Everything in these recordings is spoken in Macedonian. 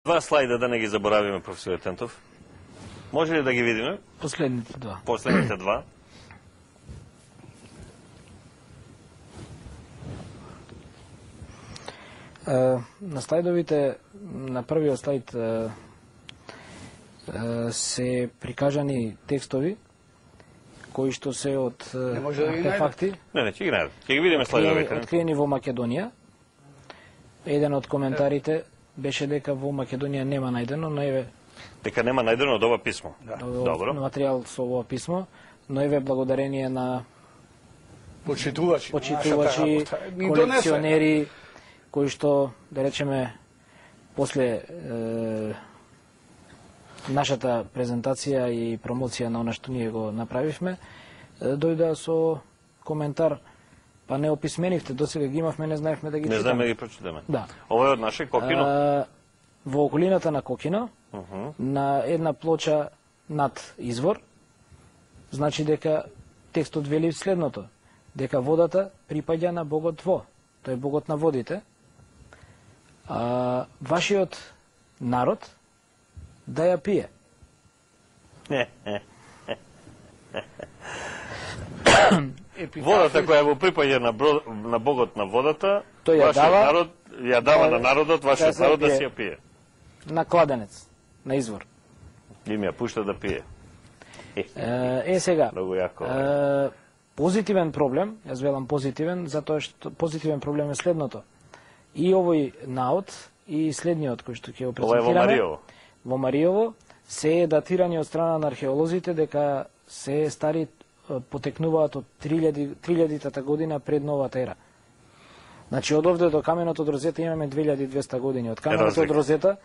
Два слайда да не ги заборавиме, професор Тентов. Може ли да ги видиме? Последните два. Последните два. На слайдовите, на првиот слайд се прикажани текстови кои што се од артефакти. Не, ќе ги најдем. Ќе ги видиме слайдовите. Откриени во Македонија. Еден од коментарите беше дека во Македонија нема најдено, но еве дека нема најдено од ова писмо. Добро. Материјал со ова писмо, но еве благодарение на почитувачи, колекционери кои што, да речеме, после нашата презентација и промоција на она што ние го направивме, дојдоа со коментар, па не описменивте, досега ги имавме, не знаевме да ги читаме. Не знаеме да ги прочитаме. Да. Ова е од наше Кокино? Во околината на Кокино, на една плоча над извор, значи дека текстот вели следното, дека водата припаѓа на Богот во, тој е Богот на водите, вашиот народ да ја пие. Водата која во припаѓа на Богот на водата, тој ја дава на народот, вашиот народ да си ја пие. На кладенец, на извор. Им ја пушта да пие. Сега, многу јако. Позитивен проблем, јас велам позитивен, затоа што позитивен проблем е следното. И овој наод, и следниот кој што ќе го презентираме. Ова е во Маријово. Во Маријово се е датирани од страна на археолозите дека се стари потекнуваат од 3000-та година пред новата ера. Значи од овде до каменот од Розета имаме 2200 години, од каменот од Розета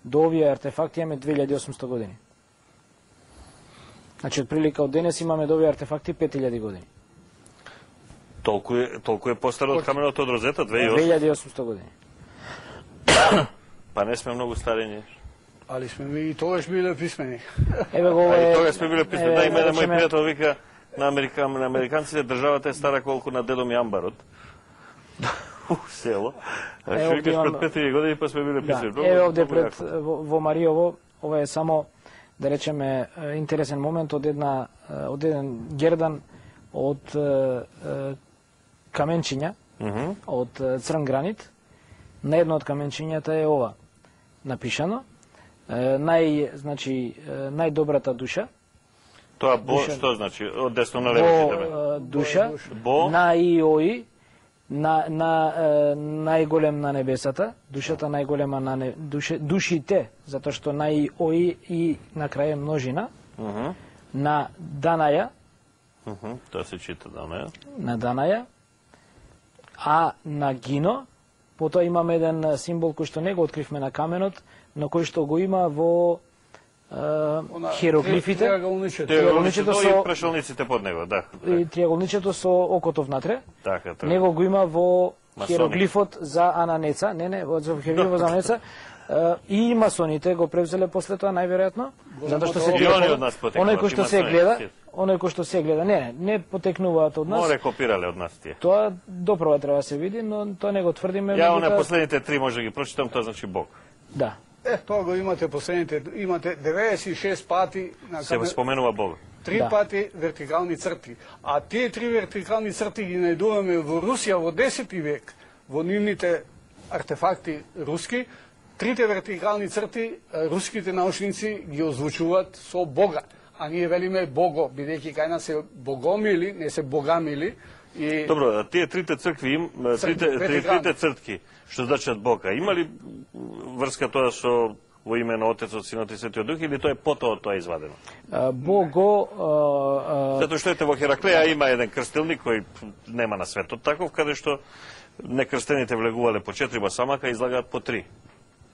до овие артефакти имаме 2800 години. Значи од прилика од денес имаме до овие артефакти 5000 години. Толку е постар од каменот од Розета, 2800 години. Па не сме многу стари ние. Али сме ми и тогаш биле писмени. Еве го е. Тогаш сме биле писмени. Да, има еден мој пријател вика на американците државата е стара колку на дедом јамбарот. У село. Што викаш пред 5000 години па сме биле писмени. Еве овде пред во Маријово, ова е само да речеме интересен момент од еден гердан од каменчиња, од црн гранит. На едно од каменчињата е ова напишано. Најдобрата душа. Тоа што значи? Од десно на лево душа. На иои, најголем на небесата, душата најголема на душите, затоа што на иои и на крај множина. На Данаја. Тоа се чита Данаја. На Данаја. А на Гино, потоа имаме еден символ кој што не го откривме на каменот, но кој што го има во хиероглифите. Триаголничето и прашалниците под него, да. И триаголничето со окото внатре. Така. Него го има во хиероглифот за Ананеца, за хиероглифот за Ананеца. И масоните го превзеле после тоа најверојатно, затоа што се оној кој што се гледа, не потекнуваат од нас. Море копирале од нас тие. Тоа допро треба да се види, но тоа не го тврдиме. Ја оне последните 3 може да ги прочитам, тоа значи Бог. Да. Тоа го имате последните, имате 96 пати на се споменува Бог. 3 пати вертикални црти. А тие 3 вертикални црти ги најдуваме во Русија во 10 век, во нивните артефакти руски. Трите вертикални црти руските научници ги озвучуваат со Бога. А ние велиме Бого, бидејќи кај нас се богомили, не се богамили. И... Добро, тие трите цркви, трите цртки, што значат Бога, има ли врска тоа со во име на Отецот, Синот и Светиот Дух, или тоа е потоа тоа извадено? Бого... Затоа што ете во Хераклеја има еден крстилник кој нема на светот таков, каде што некрстените влегувале по 4 басамака и излагаат по 3.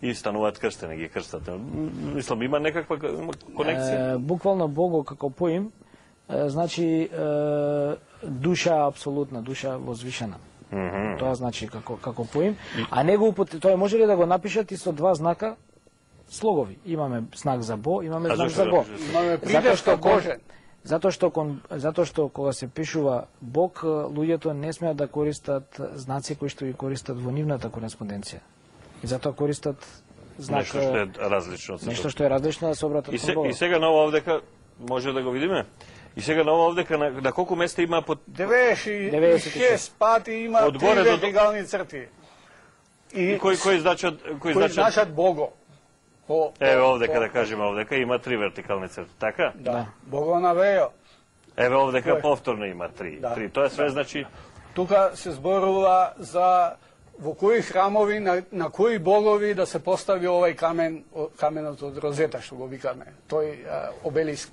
И стануваат крстени, ги крстат. Мислам, има некаква конекција? Буквално Бого како поим, значи душа апсолутна, душа возвишена. Тоа значи како поим. А него тоа може ли да го напишат и со 2 знака слогови? Имаме знак за Бо, имаме знак за Бо. Имаме придешто Божен. Затоа што кога се пишува Бог, луѓето не смеат да користат знаци кои што ги користат во нивната кореспонденција. И затоа користат знак, Нешто што е различно од сето. нешто што е различно да се обратат И, кон Бога. и сега на ова овдека, може да го видиме? И сега на ова овдека, на колку места има под... 96 пати има Од три горе до- вертикални црти. И кои значат... кои значат Бого. Еве овдека, да кажеме овдека, има 3 вертикални црти, така? Да. Бого навео. Еве овдека Кој? повторно има 3. Да. Тоа све значи... Тука се зборува за во кои храмови, на кои богови да се постави овај каменот од розета, што го викаме, тој обелиск.